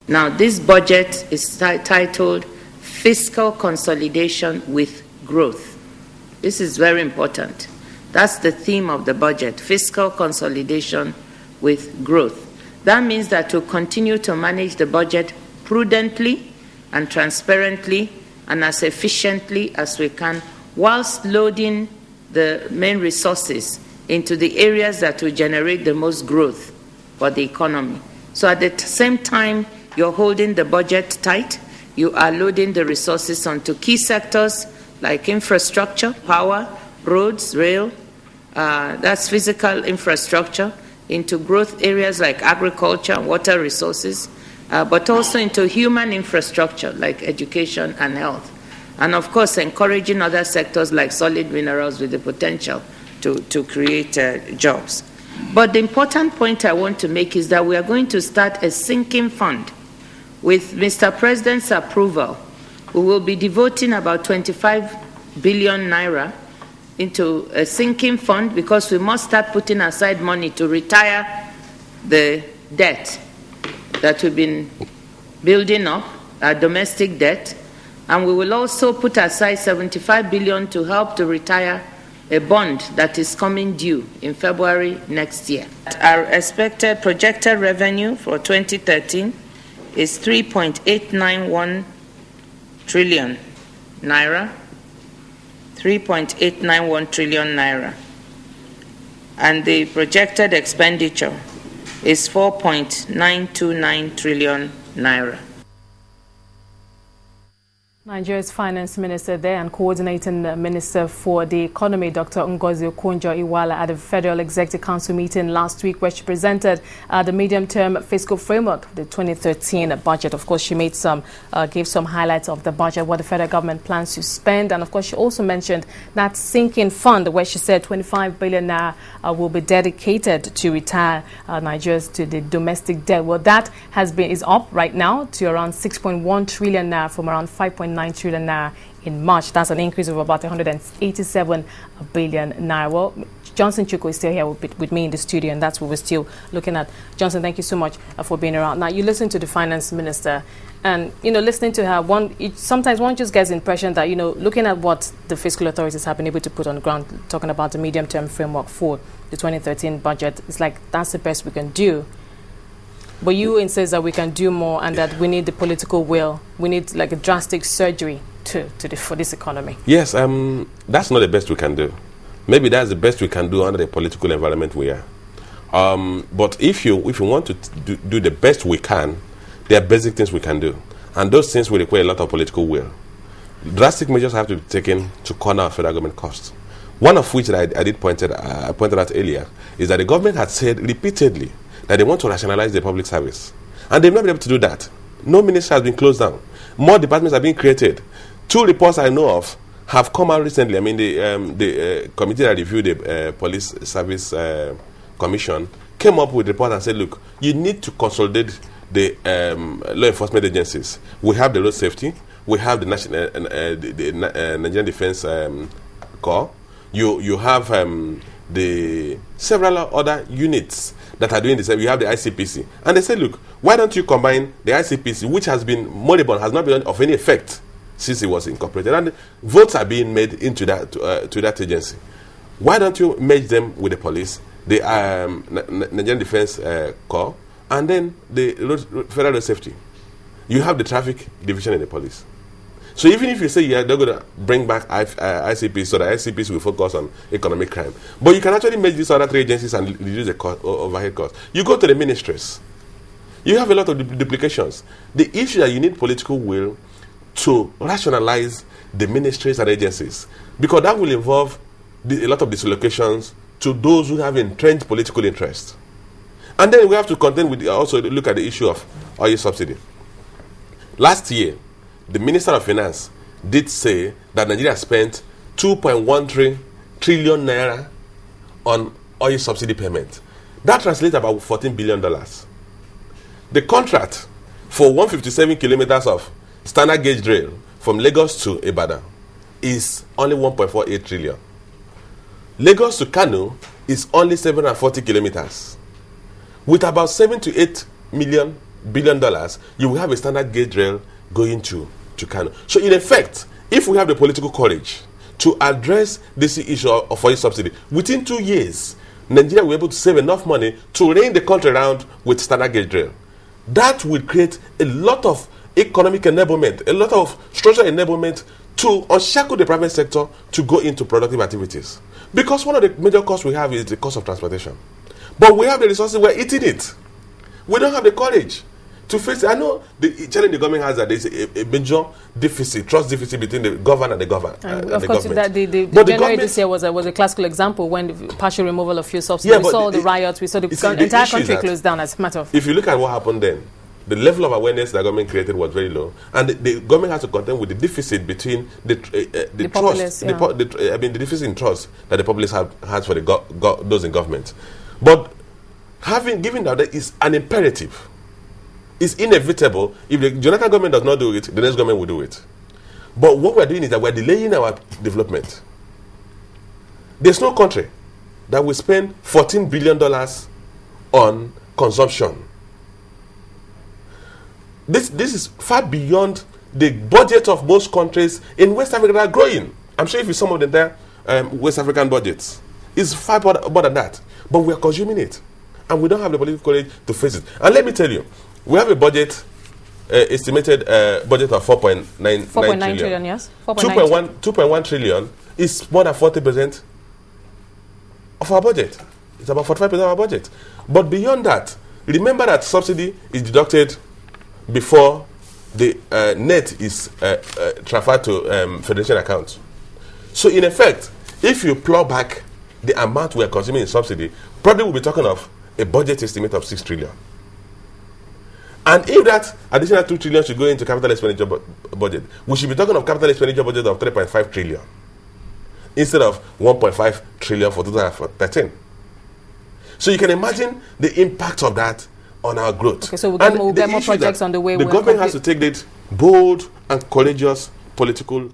Now, this budget is titled Fiscal Consolidation with Growth. This is very important. That's the theme of the budget, fiscal consolidation with growth. That means that to continue to manage the budget prudently and transparently and as efficiently as we can, whilst loading the main resources into the areas that will generate the most growth for the economy. So at the same time, you're holding the budget tight, you are loading the resources onto key sectors like infrastructure, power, roads, rail, that's physical infrastructure, into growth areas like agriculture, water resources, but also into human infrastructure like education and health. And of course, encouraging other sectors like solid minerals with the potential to create jobs. But the important point I want to make is that we are going to start a sinking fund. With Mr. President's approval, we will be devoting about 25 billion naira into a sinking fund because we must start putting aside money to retire the debt that we've been building up, our domestic debt. And we will also put aside 75 billion to help to retire a bond that is coming due in February next year. Our expected projected revenue for 2013 is 3.891 trillion naira. 3.891 trillion naira. And the projected expenditure is 4.929 trillion naira. Nigeria's finance minister there and coordinating minister for the economy, Dr. Ngozi Okonjo-Iweala, at the Federal Executive Council meeting last week where she presented the medium-term fiscal framework, the 2013 budget. Of course, she made gave some highlights of the budget, what the federal government plans to spend. And of course, she also mentioned that sinking fund where she said 25 billion naira will be dedicated to retire Nigeria's to the domestic debt. Well, that is up right now to around 6.1 trillion naira from around 5.9 trillion naira in March. That's an increase of about 187 billion naira. Well, Johnson Chuko is still here with me in the studio, and that's what we're still looking at. Johnson, thank you so much for being around. Now, you listen to the finance minister, and, listening to her, sometimes one just gets the impression that, looking at what the fiscal authorities have been able to put on the ground, talking about the medium-term framework for the 2013 budget, it's like that's the best we can do. But you insist that we can do more and that we need the political will. We need like a drastic surgery for this economy. Yes, that's not the best we can do. Maybe that's the best we can do under the political environment we are. But if you want to do the best we can, there are basic things we can do. And those things will require a lot of political will. Drastic measures have to be taken to corner our federal government costs. One of which that I pointed out earlier is that the government had said repeatedly that they want to rationalize the public service. And they've not been able to do that. No ministry has been closed down. More departments are being created. 2 reports I know of have come out recently. I mean, the committee that reviewed the police service commission came up with a report and said, look, you need to consolidate the law enforcement agencies. We have the road safety. We have the Nigerian Defense Corps. You have the several other units that are doing this. You have the ICPC. And they said, look, why don't you combine the ICPC, which has been moribund, has not been of any effect since it was incorporated, and votes are being made into that to that agency. Why don't you merge them with the police, the Nigerian Defense Corps, and then the Federal Road Safety? You have the traffic division in the police. So even if you say they're going to bring back ICPC, so the ICPC will focus on economic crime, but you can actually merge these other 3 agencies and reduce the overhead cost. You go to the ministries, you have a lot of duplications. The issue that you need political will to rationalize the ministries and agencies, because that will involve a lot of dislocations to those who have entrenched political interest. And then we have to contend with, also look at the issue of oil subsidy. Last year, the Minister of Finance did say that Nigeria spent 2.13 trillion naira on oil subsidy payment. That translates about $14 billion. The contract for 157 kilometers of standard gauge rail from Lagos to Ibadan is only 1.48 trillion. Lagos to Kano is only 740 kilometers with about 7 to 8 million billion, you will have a standard gauge rail going to Kano. So in effect, if we have the political courage to address this issue of oil subsidy, within 2 years, Nigeria will be able to save enough money to rein the country around with standard gauge rail. That will create a lot of economic enablement, a lot of structural enablement to unshackle the private sector to go into productive activities. Because one of the major costs we have is the cost of transportation. But we have the resources, we're eating it. We don't have the courage to face it. I know the challenge the government has that there's a major deficit, trust deficit between the government and the government. Of course, the January this year was a classical example when the partial removal of fuel subsidy. We saw the riots, we saw the entire country closed down as a matter of. If you look at what happened then, the level of awareness the government created was very low, and the government has to contend with the deficit between the trust, populace, the deficit in trust that the populace has for those in government. But given that is an imperative, it's inevitable. If the Jonathan government does not do it, the next government will do it. But what we're doing is that we're delaying our development. There's no country that will spend $14 billion on consumption. This is far beyond the budget of most countries in West Africa that are growing. I'm sure if you some of the entire West African budgets, it's far more than that. But we are consuming it. And we don't have the political courage to face it. And let me tell you, we have a budget, estimated budget of 4.9 trillion, yes? 2.1 trillion is more than 40% of our budget. It's about 45% of our budget. But beyond that, remember that subsidy is deducted before the net is transferred to federation accounts. So in effect, if you plow back the amount we are consuming in subsidy, probably we'll be talking of a budget estimate of 6 trillion. And if that additional 2 trillion should go into capital expenditure budget, we should be talking of capital expenditure budget of 3.5 trillion instead of 1.5 trillion for 2013. So you can imagine the impact of that on our growth. Okay, so we'll get more projects on the way. The government has to take that bold and courageous political